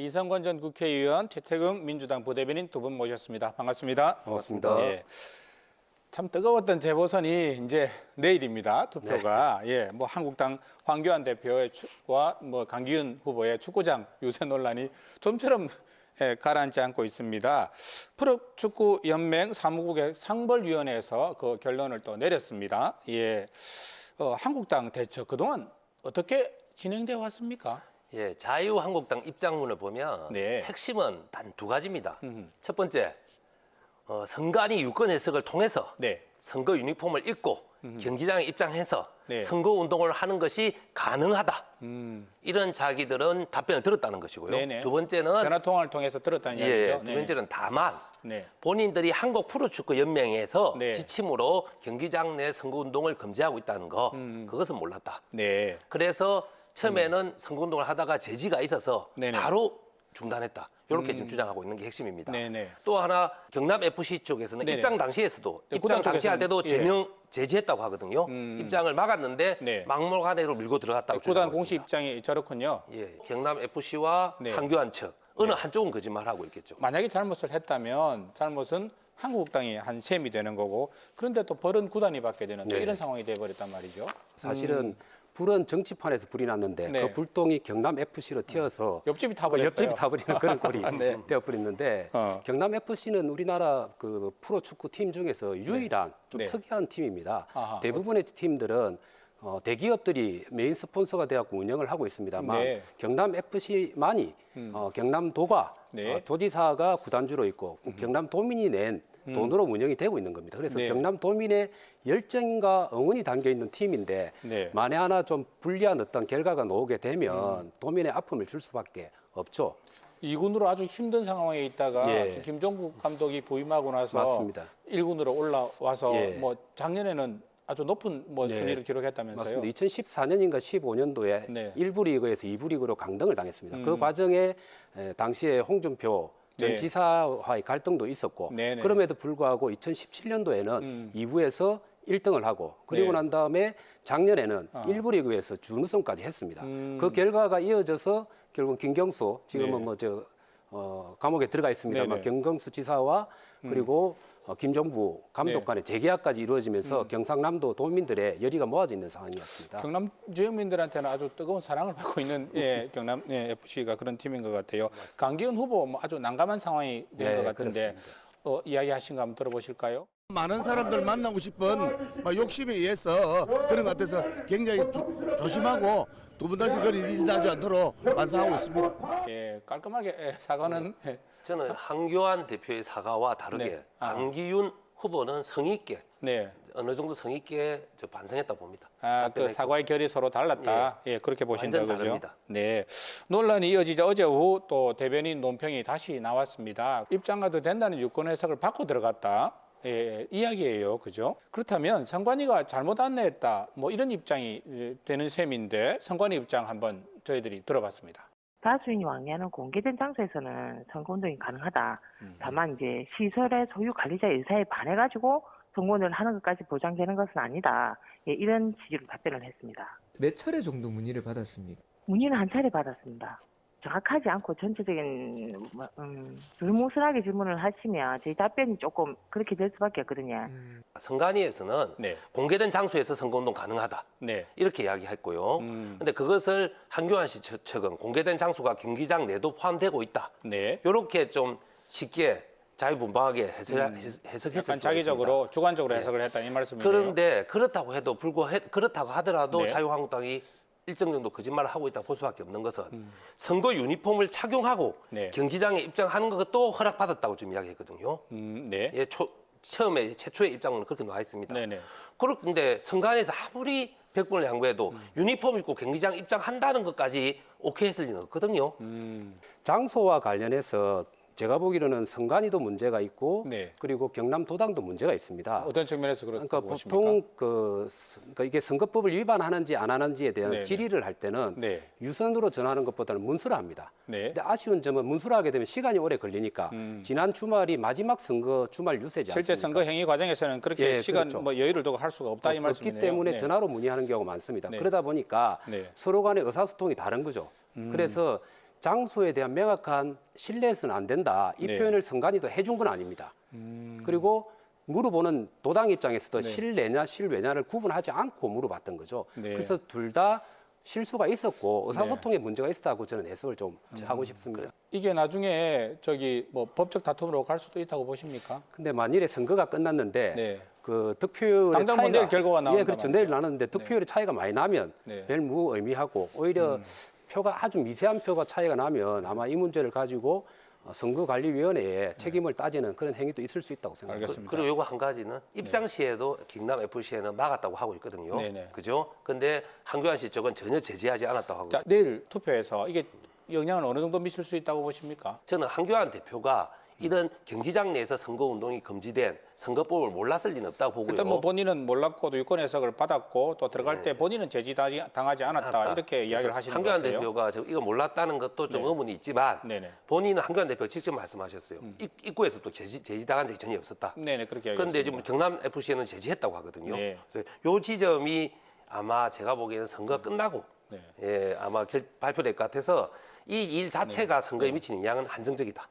이성건 전 국회의원, 최태경 민주당 부대변인 두 분 모셨습니다. 반갑습니다. 반갑습니다. 예. 참 뜨거웠던 재보선이 이제 내일입니다. 투표가. 네. 뭐 한국당 황교안 대표의 와 뭐 강기훈 후보의 축구장 유세 논란이 좀처럼 가라앉지 않고 있습니다. 프로축구연맹 사무국의 상벌위원회에서 그 결론을 또 내렸습니다. 예. 한국당 대처 그동안 어떻게 진행되어 왔습니까? 예, 자유한국당 입장문을 보면 네. 핵심은 단 두 가지입니다. 첫 번째, 선관위 유권 해석을 통해서 네. 선거 유니폼을 입고 경기장에 입장해서 네. 선거 운동을 하는 것이 가능하다. 이런 자기들은 답변을 들었다는 것이고요. 네네. 두 번째는 전화 통화를 통해서 들었다는 이야기죠. 두 번째는 다만 네. 본인들이 한국 프로축구 연맹에서 네. 지침으로 경기장 내 선거 운동을 금지하고 있다는 거 그것은 몰랐다. 네. 그래서 처음에는 선거운동을 하다가 제지가 있어서 네네. 바로 중단했다. 이렇게 지금 주장하고 있는 게 핵심입니다. 네네. 또 하나 경남 FC 쪽에서는 네네. 입장 당시에서도 네, 입장 구단 당시할 때도 쪽에서는, 제지했다고 하거든요. 입장을 막았는데 네. 막무가내로 밀고 들어갔다고 구단 주장하고 공식 있습니다. 입장이 저렇군요. 예, 경남 FC와 네. 황교안 측 어느 한쪽은 거짓말하고 있겠죠. 만약에 잘못을 했다면 잘못은 한국당이 한 셈이 되는 거고 그런데 또 벌은 구단이 받게 되는 또 네. 이런 상황이 돼버렸단 말이죠. 사실은 불은 정치판에서 불이 났는데 네. 그 불똥이 경남 FC로 튀어서 옆집이 타버렸어요. 옆집이 타버리는 그런 꼴이 네. 되어버렸는데 경남 FC는 우리나라 그 프로축구 팀 중에서 유일한 좀 네. 특이한 팀입니다. 아하. 대부분의 팀들은 대기업들이 메인 스폰서가 되었고 운영을 하고 있습니다만 네. 경남 FC만이 경남도가 네. 도지사가 구단주로 있고 경남도민이 낸 돈으로 운영이 되고 있는 겁니다. 그래서 네. 경남도민의 열정과 응원이 담겨 있는 팀인데 네. 만에 하나 좀 불리한 어떤 결과가 나오게 되면 도민의 아픔을 줄 수밖에 없죠. 2군으로 아주 힘든 상황에 있다가 예. 김종국 감독이 부임하고 나서 맞습니다. 1군으로 올라와서 예. 뭐 작년에는 아주 높은 뭐 네. 순위를 기록했다면서요. 맞습니다. 2014년인가 15년도에 네. 1부 리그에서 2부 리그로 강등을 당했습니다. 그 과정에 당시에 홍준표 전 네. 지사와의 갈등도 있었고 네네. 그럼에도 불구하고 2017년도에는 2부에서 1등을 하고 그리고 네. 난 다음에 작년에는 1부 리그에서 준우승까지 했습니다. 그 결과가 이어져서 결국 김경수 지금은 네. 감옥에 들어가 있습니다만 네네. 김경수 지사와 그리고 김종부 감독 네. 간의 재계약까지 이루어지면서 경상남도 도민들의 열의가 모아져 있는 상황이었습니다. 경남 지역민들한테는 아주 뜨거운 사랑을 받고 있는 경남 FC가 그런 팀인 것 같아요. 강기훈 후보 뭐 아주 난감한 상황이 된 것 네, 같은데 이야기하신 거 한번 들어보실까요? 많은 사람들 만나고 싶은 욕심에 의해서 그런 것 같아서 굉장히 조심하고 두 번 다시 그런 일이 일어나지 않도록 반성하고 있습니다. 예, 깔끔하게 사과는 저는 황교안 대표의 사과와 다르게 네. 강기훈 후보는 성의 있게 네. 어느 정도 성의 있게 반성했다 봅니다. 그 답변했고. 사과의 결이 서로 달랐다. 예, 그렇게 보신다고 완전 그죠? 다릅니다. 네. 논란이 이어지자 어제 오후 또 대변인 논평이 다시 나왔습니다. 입장가도 된다는 유권 해석을 받고 들어갔다. 예, 이야기예요. 그죠? 그렇다면 선관위가 잘못 안내했다. 뭐 이런 입장이 되는 셈인데 선관위 입장 한번 저희들이 들어봤습니다. 다수인이 왕래하는 공개된 장소에서는 선거운동이 가능하다. 다만 이제 시설의 소유 관리자의 의사에 반해가지고 선거운동을 하는 것까지 보장되는 것은 아니다. 예, 이런 취지로 답변을 했습니다. 몇 차례 정도 문의를 받았습니까? 문의는 한 차례 받았습니다. 정확하지 않고 전체적인 두루뭉술하게 질문을 하시면 저희 답변이 조금 그렇게 될 수밖에 없거든요. 선관위에서는 네. 공개된 장소에서 선거운동 가능하다. 네. 이렇게 이야기했고요. 근데 그것을 한교안 씨 측은 공개된 장소가 경기장 내도 포함되고 있다. 네. 이렇게 좀 쉽게 자유분방하게 해석했을 약간 수 자기적으로 있습니다. 주관적으로 해석을 했다 이 말씀이네요. 그런데 그렇다고 해도 그렇다고 하더라도 네. 자유한국당이 일정 정도 거짓말을 하고 있다 볼 수밖에 없는 것은 선거 유니폼을 착용하고 네. 경기장에 입장하는 것도 허락받았다고 지금 이야기했거든요. 네. 예, 처음에 최초의 입장은 그렇게 나와 있습니다. 네네. 그런데 선관위에서 아무리 100번을 양보해도 유니폼 입고 경기장 입장한다는 것까지 오케이 했을 리는 없거든요. 장소와 관련해서 제가 보기로는 선관위도 문제가 있고 네. 그리고 경남도당도 문제가 있습니다. 어떤 측면에서 그렇다고 그러니까 보십니까? 보통 그러니까 이게 선거법을 위반하는지 안 하는지에 대한 네네. 질의를 할 때는 네. 유선으로 전하는 것보다는 문서로 합니다. 네. 근데 아쉬운 점은 문서로 하게 되면 시간이 오래 걸리니까 지난 주말이 마지막 선거 주말 유세지 실제 않습니까? 선거 행위 과정에서는 그렇게 예, 시간 그렇죠. 뭐 여유를 두고 할 수가 없다 이 없기 말씀이네요. 때문에 네. 전화로 문의하는 경우가 많습니다. 네. 그러다 보니까 네. 서로 간의 의사소통이 다른 거죠. 그래서 장소에 대한 명확한 신뢰해서는 안 된다. 이 네. 표현을 선관위도 해준 건 아닙니다. 그리고 물어보는 도당 입장에서도 네. 실내냐 실외냐를 구분하지 않고 물어봤던 거죠. 네. 그래서 둘 다 실수가 있었고 의사소통에 문제가 있었다고 저는 해석을 좀 하고 싶습니다. 이게 나중에 저기 뭐 법적 다툼으로 갈 수도 있다고 보십니까? 근데 만일에 선거가 끝났는데 네. 그 득표율의 당장 뭐 차이가 내일 결과가 나온다 예, 그렇죠. 말이죠. 내일 나는데 득표율의 차이가 많이 나면 네. 별 무의미하고 오히려 표가 아주 미세한 표가 차이가 나면 아마 이 문제를 가지고 선거관리위원회에 책임을 따지는 그런 행위도 있을 수 있다고 생각합니다. 알겠습니다. 그리고 요거 한 가지는 입장 시에도 경남 FC에는 막았다고 하고 있거든요. 네네. 그죠? 근데 한교안 씨 쪽은 전혀 제지하지 않았다고 하고. 자, 내일 투표에서 이게 영향을 어느 정도 미칠 수 있다고 보십니까? 저는 한교안 대표가 이런 경기장 내에서 선거운동이 금지된 선거법을 몰랐을 리는 없다고 보고요. 일단 뭐 본인은 몰랐고도 유권 해석을 받았고 또 들어갈 때 본인은 제지당하지 않았다 이렇게 이야기를 하시는 것 한교안 같아요. 대표가 지금 이거 몰랐다는 것도 좀 네. 의문이 있지만 네네. 본인은 한교안 대표가 직접 말씀하셨어요. 입구에서 또 제지당한 적이 전혀 없었다. 네네 그렇게 그런데 이야기했습니다. 지금 경남 FC에는 제지했다고 하거든요. 네. 그래서 요 지점이 아마 제가 보기에는 선거 끝나고 네. 예, 아마 발표될 것 같아서 이 일 자체가 선거에 미치는 영향은 한정적이다.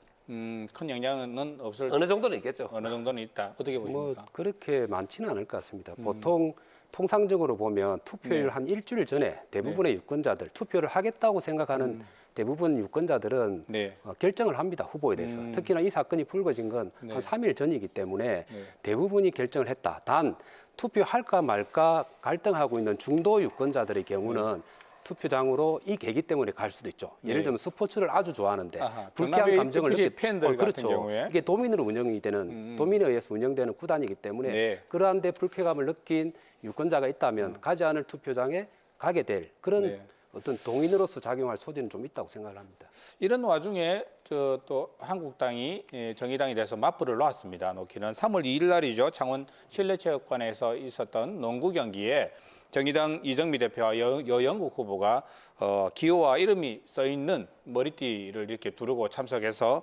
큰 영향은 없을 어느 정도는 있겠죠. 어느 정도는 있다. 어떻게 뭐 보십니까? 그렇게 많지는 않을 것 같습니다. 보통 통상적으로 보면 투표일 네. 한 일주일 전에 대부분의 유권자들 투표를 하겠다고 생각하는 대부분 유권자들은 네. 결정을 합니다. 후보에 대해서. 특히나 이 사건이 불거진 건 한 네. 3일 전이기 때문에 네. 대부분이 결정을 했다. 단 투표할까 말까 갈등하고 있는 중도 유권자들의 경우는 투표장으로 이 계기 때문에 갈 수도 있죠. 예를 네. 들면 스포츠를 아주 좋아하는데 아하, 불쾌한 경남의 감정을 FC 느끼 팬들 같은 그렇죠. 경우에. 이게 도민으로 운영이 되는 도민에 의해서 운영되는 구단이기 때문에 네. 그러한데 불쾌감을 느낀 유권자가 있다면 가지 않을 투표장에 가게 될 그런 네. 어떤 동인으로서 작용할 소지는 좀 있다고 생각을 합니다. 이런 와중에 또 한국당이 정의당에 대해서 맞불을 놓았습니다. 놓기는 3월 2일 날이죠. 창원 실내체육관에서 있었던 농구 경기에 정의당 이정미 대표와 여영국 후보가 기호와 이름이 써 있는 머리띠를 이렇게 두르고 참석해서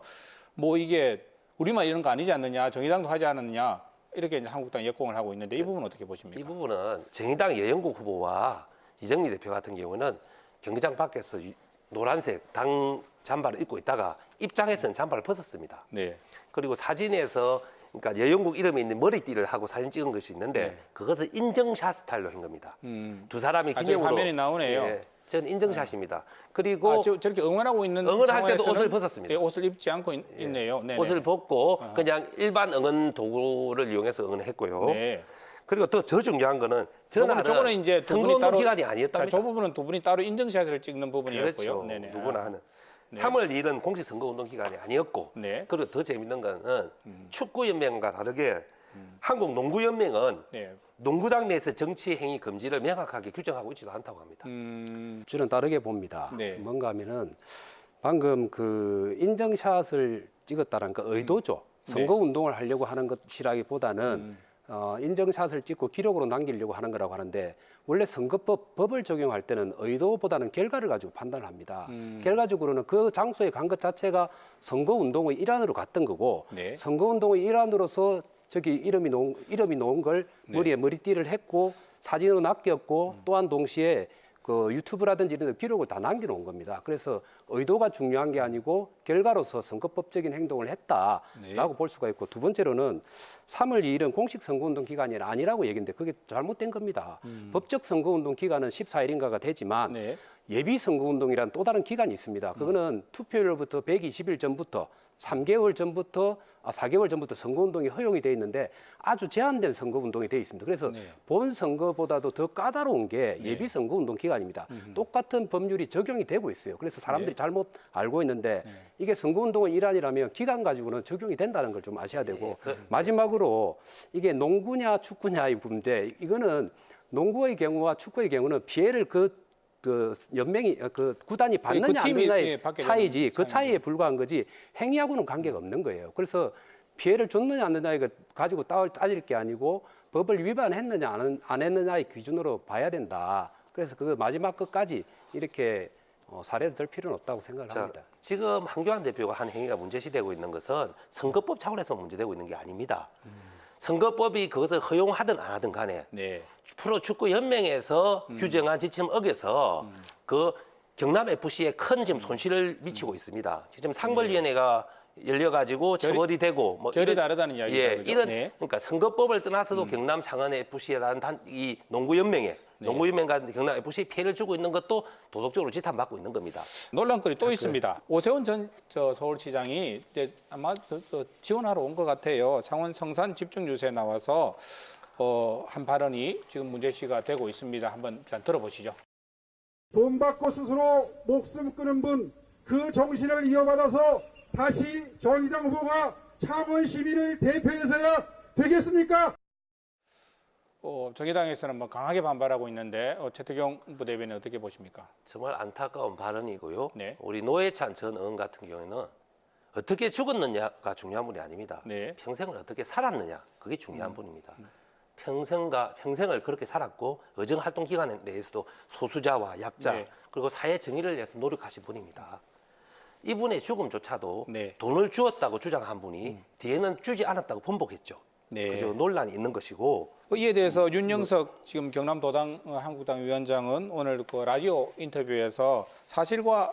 뭐 이게 우리만 이런 거 아니지 않느냐, 정의당도 하지 않았느냐 이렇게 이제 한국당 역공을 하고 있는데 이 부분 은 어떻게 이 보십니까? 부분은 정의당 여영국 후보와 이정미 대표 같은 경우는 경기장 밖에서 노란색 당 잠바를 입고 있다가 입장에서는 잠바를 벗었습니다. 네. 그리고 사진에서 그러니까 여영국 이름이 있는 머리띠를 하고 사진 찍은 것이 있는데 네. 그것을 인증샷 스타일로 한 겁니다. 두 사람이 아, 저기 기념으로 화면이 나오네요. 예, 저는 인증샷입니다. 그리고 저렇게 응원하고 있는 응원할 때도 상황에서는 옷을 벗었습니다. 예, 옷을 입지 않고 있네요. 네네. 옷을 벗고 그냥 일반 응원 도구를 이용해서 응원했고요. 네. 그리고 더 중요한 거는 저거는 이제 두 분이 선거운동 따로 기간이 자, 아니었답니다. 저 부분은 두 분이 따로 인증샷을 찍는 부분이었고요. 그렇죠. 네네. 누구나 아. 하는. 네. 3월 2일은 공식 선거운동 기간이 아니었고 네. 그리고 더 재밌는 거는 축구연맹과 다르게 한국농구연맹은 네. 농구장 내에서 정치 행위 금지를 명확하게 규정하고 있지도 않다고 합니다. 저는 다르게 봅니다. 네. 뭔가 하면은 방금 그 인증샷을 찍었다는 그 의도죠. 선거 운동을 하려고 하는 것이라기보다는 인증샷을 찍고 기록으로 남기려고 하는 거라고 하는데 원래 선거법을 적용할 때는 의도보다는 결과를 가지고 판단을 합니다. 결과적으로는 그 장소에 간 것 자체가 선거 운동의 일환으로 갔던 거고 네. 선거 운동의 일환으로서 저기 이름이 놓은 걸 머리에 머리띠를 했고 사진으로 낚였고 또한 동시에 그 유튜브라든지 이런 데 기록을 다 남겨놓은 겁니다. 그래서 의도가 중요한 게 아니고 결과로서 선거법적인 행동을 했다라고 볼 수가 있고 두 번째로는 3월 2일은 공식 선거운동 기간이 아니라고 얘기했는데 그게 잘못된 겁니다. 법적 선거운동 기간은 14일인가가 되지만 네. 예비 선거운동이라는 또 다른 기간이 있습니다. 그거는 투표일로부터 120일 전부터 3개월 전부터 4개월 전부터 선거운동이 허용이 돼 있는데 아주 제한된 선거운동이 돼 있습니다. 그래서 네. 본 선거보다도 더 까다로운 게 예비 선거운동 기간입니다. 똑같은 법률이 적용이 되고 있어요. 그래서 사람들이 잘못 알고 있는데 이게 선거운동의 일환이라면 기간 가지고는 적용이 된다는 걸 좀 아셔야 되고 마지막으로 이게 농구냐 축구냐의 문제 이거는 농구의 경우와 축구의 경우는 피해를 그 연맹이 그 구단이 받느냐 안 팀이, 받느냐의 받게 되는 차이지 그 차이죠. 차이에 불과한 거지 행위하고는 관계가 없는 거예요. 그래서 피해를 줬느냐 안 줬느냐 가지고 따질 게 아니고 법을 위반했느냐 안 했느냐의 기준으로 봐야 된다. 그래서 그 마지막 끝까지 이렇게 사례를 들 필요는 없다고 생각을 합니다. 지금 한교안 대표가 한 행위가 문제시되고 있는 것은 선거법 차원에서 문제되고 있는 게 아닙니다. 선거법이 그것을 허용하든 안 하든 간에 네. 프로축구연맹에서 규정한 지침 어겨서 그 경남 FC에 큰 지금 손실을 미치고 있습니다. 지금 상벌위원회가 열려가지고 처벌이 되고 뭐 결이 다르다는 이야기죠. 예, 그죠? 이런 네. 그러니까 선거법을 떠나서도 경남 창원 FC라는 이 농구연맹에 농구연맹과 경남 FC에 피해를 주고 있는 것도 도덕적으로 지탄받고 있는 겁니다. 논란거리 또 있습니다. 오세훈 전 서울시장이 이제 아마 지원하러 온 것 같아요. 창원 성산 집중 유세에 나와서 한 발언이 지금 문제시가 되고 있습니다. 한번 자, 들어보시죠. 돈 받고 스스로 목숨 끊은 분, 그 정신을 이어받아서 다시 정의당 후보가 창원 시민을 대표해서야 되겠습니까? 정의당에서는 뭐 강하게 반발하고 있는데 최태경 부대변인 어떻게 보십니까? 정말 안타까운 발언이고요. 네. 우리 노회찬 전 의원 같은 경우에는 어떻게 죽었느냐가 중요한 분이 아닙니다. 네. 평생을 어떻게 살았느냐, 그게 중요한 분입니다. 평생을 그렇게 살았고 의정 활동 기간 내에서도 소수자와 약자 네. 그리고 사회 정의를 위해서 노력하신 분입니다. 이분의 죽음조차도 네. 돈을 주었다고 주장한 분이 뒤에는 주지 않았다고 번복했죠. 네. 그저 논란이 있는 것이고 이에 대해서 윤영석 지금 경남도당 한국당 위원장은 오늘 그 라디오 인터뷰에서 사실과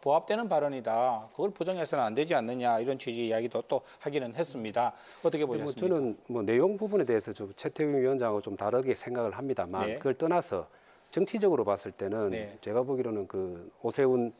부합되는 발언이다. 그걸 부정해서는 안 되지 않느냐 이런 취지 이야기도 또 하기는 했습니다. 어떻게 뭐 보셨습니까? 저는 뭐 내용 부분에 대해서 좀 최태경 위원장하고 좀 다르게 생각을 합니다만 네. 그걸 떠나서 정치적으로 봤을 때는 네. 제가 보기로는 그 오세훈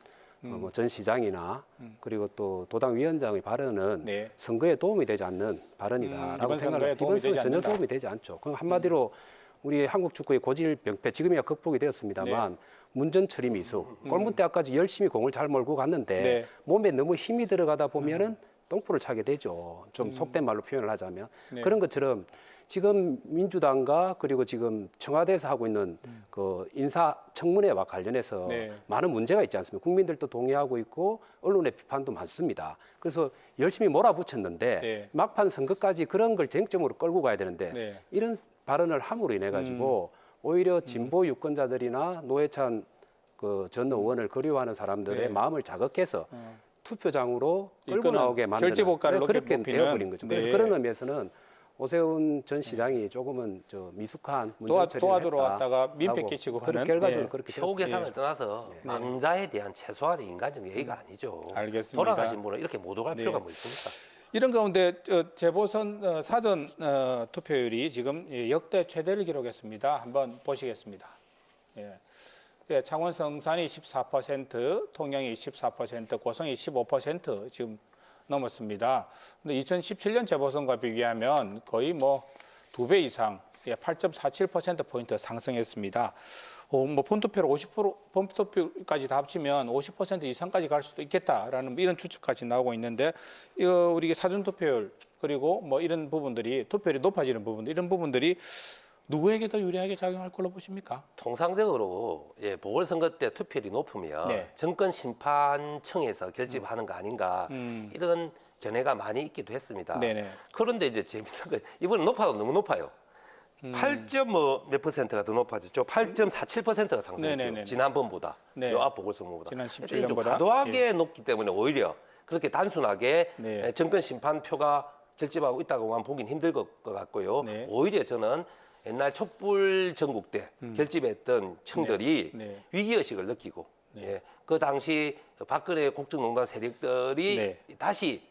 뭐 전 시장이나 그리고 또 도당 위원장의 발언은 네. 선거에 도움이 되지 않는 발언이다라고 이번 선거에 생각을 도움이 이번 선거에 되지 전혀 않는다. 도움이 되지 않죠. 그럼 한마디로 우리 한국 축구의 고질 병폐 지금이야 극복이 되었습니다만 네. 문전 처리 미수 골문 때까지 열심히 공을 잘 몰고 갔는데 네. 몸에 너무 힘이 들어가다 보면은 똥불을 차게 되죠. 좀 속된 말로 표현을 하자면 네. 그런 것처럼 지금 민주당과 그리고 지금 청와대에서 하고 있는 그 인사청문회와 관련해서 네. 많은 문제가 있지 않습니까? 국민들도 동의하고 있고 언론의 비판도 많습니다. 그래서 열심히 몰아붙였는데 네. 막판 선거까지 그런 걸 쟁점으로 끌고 가야 되는데 네. 이런 발언을 함으로 인해 가지고 오히려 진보 유권자들이나 노회찬 그 전 의원을 그리워하는 사람들의 네. 마음을 자극해서 투표장으로 끌고 이끄는 나오게 만드는 결집효과를 네, 그렇게 높이는, 되어버린 거죠. 그래서 네. 그런 의미에서는 오세훈 전 시장이 조금은 미숙한 문제 처리를 도와주러 했다 왔다가 민폐 라고 끼치고 그런 하는, 결과적으로 네. 그렇게 표 계산을 되었죠. 떠나서 망자에 대한 최소한의 인간적 예의가 아니죠. 알겠습니다. 돌아가신 분은 이렇게 못 오갈 네. 필요가 뭐 있습니까? 이런 가운데 재보선 사전 투표율이 지금 역대 최대를 기록했습니다. 한번 보시겠습니다. 예. 예, 창원 성산이 14%, 통영이 14%, 고성이 15% 지금 넘었습니다. 근데 2017년 재보선과 비교하면 거의 뭐 2배 이상, 8.47%포인트 상승했습니다. 뭐 본투표로 50% 본투표까지 다 합치면 50% 이상까지 갈 수도 있겠다라는 이런 추측까지 나오고 있는데 우리 사전 투표율 그리고 뭐 이런 부분들이 투표율이 높아지는 부분들 이런 부분들이 누구에게 더 유리하게 작용할 걸로 보십니까? 통상적으로 보궐선거 때 투표율이 높으면 네. 정권심판청에서 결집하는 거 아닌가 이런 견해가 많이 있기도 했습니다. 네네. 그런데 이제 재밌는 건 이번에 높아도 너무 높아요. 8.몇 %가 더 높아졌죠. 8.47%가 상승했어요. 네네네. 지난번보다. 네. 요 앞 보궐선거보다. 지난 그래서 좀 17년보다? 과도하게 높기 때문에 오히려 그렇게 단순하게 네. 정권심판표가 결집하고 있다고만 보긴 힘들 것 같고요. 네. 오히려 저는 옛날 촛불 전국 때 결집했던 청들이 네. 위기의식을 느끼고 그 당시 박근혜 국정농단 세력들이 네. 다시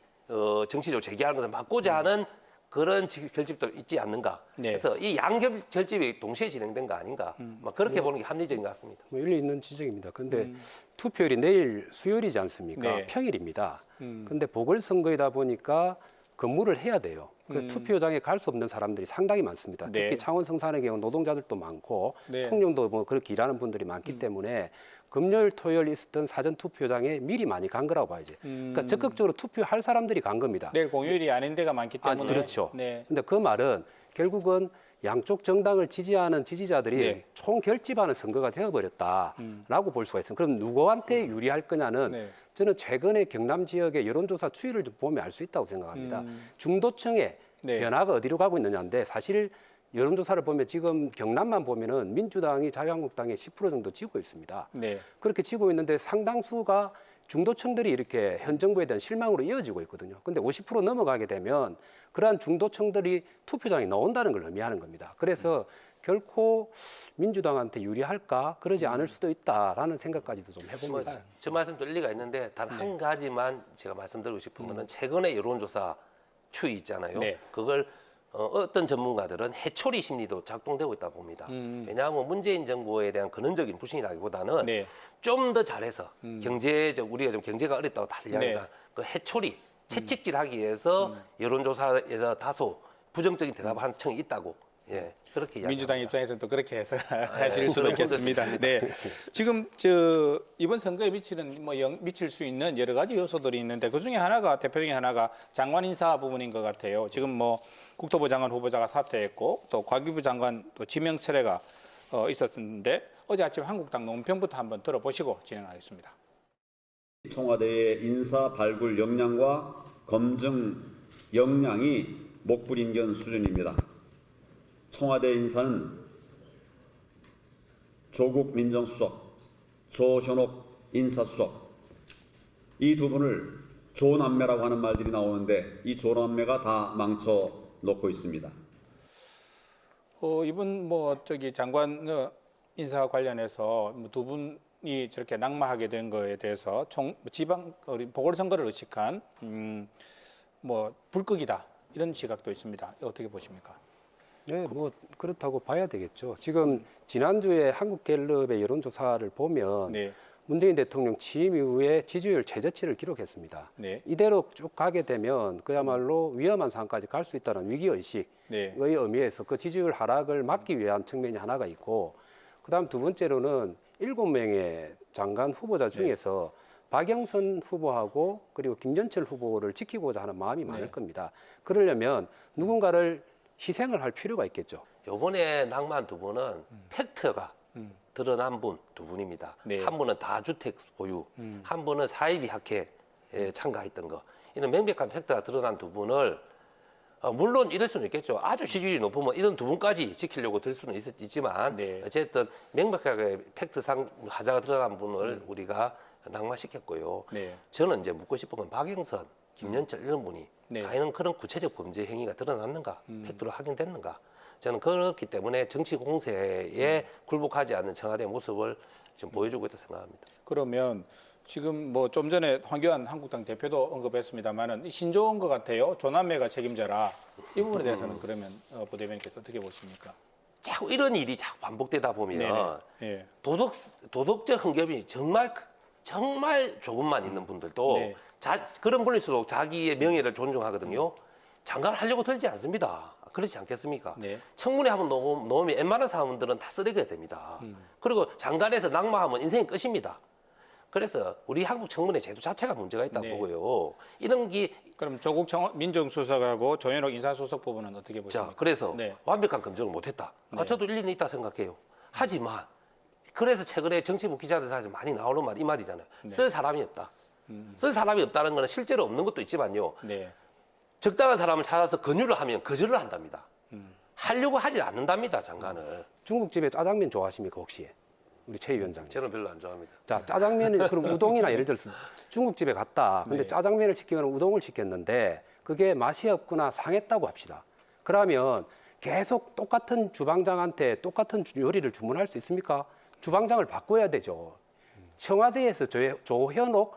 정치적으로 재기하는 것을 막고자 하는 그런 결집도 있지 않는가. 네. 그래서 이 양겹 결집이 동시에 진행된 거 아닌가. 막 그렇게 보는 게 합리적인 것 같습니다. 뭐 일리 있는 지적입니다. 근데 투표율이 내일 수요일이지 않습니까? 네. 평일입니다. 근데 보궐선거이다 보니까 근무를 해야 돼요. 그래서 투표장에 갈 수 없는 사람들이 상당히 많습니다. 네. 특히 창원 성산의 경우 노동자들도 많고 네. 통영도 뭐 그렇게 일하는 분들이 많기 때문에 금요일, 토요일 있었던 사전 투표장에 미리 많이 간 거라고 봐야지. 그러니까 적극적으로 투표할 사람들이 간 겁니다. 내일 공휴일이 아닌 데가 많기 때문에. 그렇죠. 네. 근데 그 말은 결국은 양쪽 정당을 지지하는 지지자들이 네. 총결집하는 선거가 되어버렸다라고 볼 수가 있습니다. 그럼 누구한테 유리할 거냐는 네. 저는 최근에 경남 지역의 여론조사 추이를 좀 보면 알 수 있다고 생각합니다. 중도층의 네. 변화가 어디로 가고 있느냐인데 사실 여론조사를 보면 지금 경남만 보면은 민주당이 자유한국당의 10% 정도 지고 있습니다. 네. 그렇게 지고 있는데 상당수가 중도층들이 이렇게 현 정부에 대한 실망으로 이어지고 있거든요. 근데 50% 넘어가게 되면 그러한 중도층들이 투표장에 나온다는 걸 의미하는 겁니다. 그래서 결코 민주당한테 유리할까? 그러지 않을 수도 있다라는 생각까지도 좀 해봅니다. 저 말씀도 일리가 있는데 단 한 가지만 제가 말씀드리고 싶은 거는 최근에 여론조사 추이 있잖아요. 네. 그걸 어떤 전문가들은 해초리 심리도 작동되고 있다고 봅니다. 왜냐하면 문재인 정부에 대한 근원적인 불신이라기보다는 네. 좀 더 잘해서 경제적 우리가 좀 경제가 어렵다고 다들 이야기하니까 그 해초리 채찍질하기 위해서 여론조사에서 다소 부정적인 대답을 한 청이 있다고 그렇게 민주당 이야기합니다. 입장에서는 또 그렇게 해석하실 수도 있겠습니다. 네, 지금 저 이번 선거에 미치는 미칠 수 있는 여러 가지 요소들이 있는데 그 중에 하나가 대표적인 하나가 장관 인사 부분인 것 같아요. 지금 뭐 국토부 장관 후보자가 사퇴했고 또 과기부 장관 또 지명 철회가 있었는데 어제 아침 한국당 논평부터 한번 들어보시고 진행하겠습니다. 청와대의 인사 발굴 역량과 검증 역량이 목불인견 수준입니다. 청와대 인사는 조국 민정수석, 조현옥 인사수석 이 두 분을 조남매라고 하는 말들이 나오는데 이 조남매가 다 망쳐 놓고 있습니다. 이번 장관 인사 관련해서 두 분이 저렇게 낙마하게 된 거에 대해서 지방 보궐선거를 의식한 불극이다 이런 시각도 있습니다. 어떻게 보십니까? 네, 그렇다고 봐야 되겠죠. 지금 지난주에 한국갤럽의 여론조사를 보면 네. 문재인 대통령 취임 이후에 지지율 최저치를 기록했습니다. 네. 이대로 쭉 가게 되면 그야말로 위험한 상황까지 갈 수 있다는 위기의식의 네. 의미에서 그 지지율 하락을 막기 위한 측면이 하나가 있고 그다음 두 번째로는 7명의 장관 후보자 중에서 박영선 후보하고 그리고 김전철 후보를 지키고자 하는 마음이 많을 겁니다. 그러려면 누군가를 희생을 할 필요가 있겠죠. 요번에 낙마한 두 분은 팩트가 드러난 분 두 분입니다. 네. 한 분은 다주택 보유, 한 분은 사이비 학회에 참가했던 거. 이런 명백한 팩트가 드러난 두 분을 물론 이럴 수는 있겠죠. 아주 지지율이 높으면 이런 두 분까지 지키려고 들 수는 있지만 네. 어쨌든 명백하게 팩트상 하자가 드러난 분을 우리가 낙마시켰고요. 네. 저는 이제 묻고 싶은 건 박영선, 김연철 이런 분이 네. 과연 그런 구체적 범죄 행위가 드러났는가, 팩트로 확인됐는가. 저는 그렇기 때문에 정치 공세에 굴복하지 않는 청와대 모습을 지금 보여주고 있다고 생각합니다. 그러면 지금 좀 전에 황교안 한국당 대표도 언급했습니다만은 신조어인 것 같아요. 조남매가 책임져라. 이 부분에 대해서는 그러면 부대변인께서 어떻게 보십니까? 자꾸 이런 일이 자꾸 반복되다 보면 네. 도덕적 흥겹이 정말 조금만 있는 분들도 네. 그런 분일수록 자기의 명예를 존중하거든요. 장관을 하려고 들지 않습니다. 그렇지 않겠습니까? 네. 청문회 한번 놓으면 웬만한 사람들은 다 쓰레기가 됩니다. 그리고 장관에서 낙마하면 인생이 끝입니다. 그래서 우리 한국 청문회 제도 자체가 문제가 있다고 네. 보고요. 이런 게 그럼 조국 민정수석하고 조현옥 인사수석 부분은 어떻게 보십니까? 자, 그래서 네. 완벽한 검증을 못했다. 저도 일리는 있다 생각해요. 하지만 그래서 최근에 정치부 기자들 사실 많이 나오는 말 이 말이잖아요. 쓸 사람이 없다. 쓸 사람이 없다는 것은 실제로 없는 것도 있지만요. 네. 적당한 사람을 찾아서 권유를 하면 거절을 한답니다. 하려고 하지 않는답니다, 장관을. 중국집에 짜장면 좋아하십니까 혹시? 우리 최 위원장님. 저는 별로 안 좋아합니다. 자, 짜장면은 그럼 우동이나 예를 들어서 중국집에 갔다. 근데 네. 짜장면을 시키거나 우동을 시켰는데 그게 맛이 없거나 상했다고 합시다. 그러면 계속 똑같은 주방장한테 똑같은 요리를 주문할 수 있습니까? 주방장을 바꿔야 되죠. 청와대에서 조현옥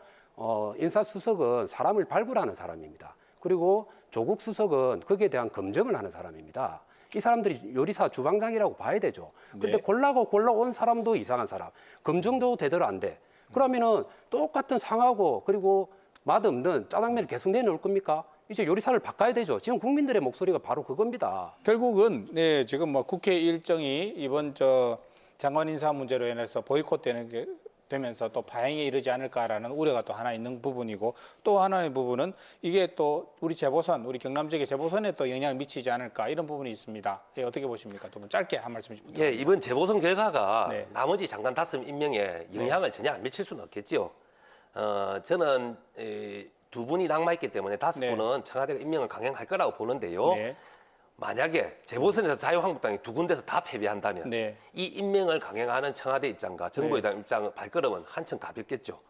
인사수석은 사람을 발굴하는 사람입니다. 그리고 조국 수석은 거기에 대한 검증을 하는 사람입니다. 이 사람들이 요리사 주방장이라고 봐야 되죠. 근데 네. 골라온 사람도 이상한 사람, 검증도 제대로 안 돼. 그러면은 똑같은 상하고 그리고 맛없는 짜장면을 계속 내놓을 겁니까? 이제 요리사를 바꿔야 되죠. 지금 국민들의 목소리가 바로 그겁니다. 결국은 지금 국회 일정이 이번 장관 인사 문제로 인해서 되면서 또 파행에 이르지 않을까라는 우려가 또 하나 있는 부분이고 또 하나의 부분은 이게 또 우리 경남 지역의 재보선에 또 영향을 미치지 않을까 이런 부분이 있습니다. 어떻게 보십니까? 또 짧게 한 말씀 부탁드립니다. 이번 재보선 결과가 네. 나머지 장관 5 임명에 영향을 전혀 안 미칠 수는 없겠죠. 저는 두 분이 낙마했기 때문에 5 네. 분은 청와대가 임명을 강행할 거라고 보는데요. 네. 만약에 재보선에서 자유한국당이 두 군데서 다 패배한다면 네. 이 임명을 강행하는 청와대 입장과 정부의 입장 발걸음은 한층 가볍겠죠.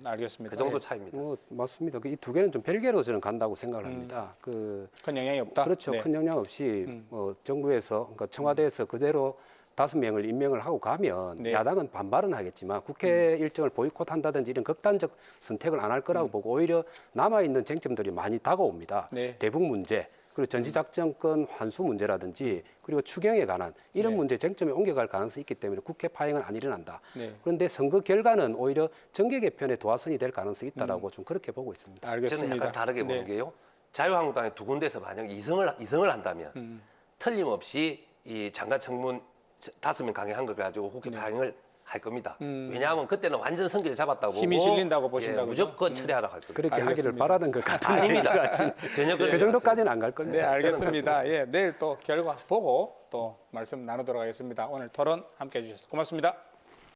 알겠습니다. 그 정도 예. 차이입니다. 맞습니다. 이 두 개는 좀 별개로 저는 간다고 생각을 합니다. 그 큰 영향이 없다. 그렇죠. 네. 큰 영향 없이 정부에서 그러니까 청와대에서 그대로 5명을 임명을 하고 가면 네. 야당은 반발은 하겠지만 국회 일정을 보이콧한다든지 이런 극단적 선택을 안 할 거라고 보고 오히려 남아 있는 쟁점들이 많이 다가옵니다. 네. 대북 문제, 그리고 전시작전권 환수 문제라든지 그리고 추경에 관한 이런 네. 문제 쟁점에 옮겨갈 가능성이 있기 때문에 국회 파행은 안 일어난다. 네. 그런데 선거 결과는 오히려 정계 개편의 도화선이 될 가능성이 있다라고 좀 그렇게 보고 있습니다. 알겠습니다. 저는 약간 다르게 보는 네. 게요. 자유한국당이 두 군데서 만약 이승을 한다면 틀림없이 이 장관 청문 5명 강행한 걸 가지고 국회 파행을 할 겁니다. 왜냐하면 그때는 완전 선기를 잡았다고 힘이 보고 실린다고 보신다고요? 무조건 처리하라고 할 겁니다. 그렇게 하기를 알겠습니다. 바라던 것 같은데 아닙니다. 전혀 그 그렇지 정도까지는 안 갈 겁니다. 네, 알겠습니다. 예, 내일 또 결과 보고 또 말씀 나누도록 하겠습니다. 오늘 토론 함께 해주셔서 고맙습니다.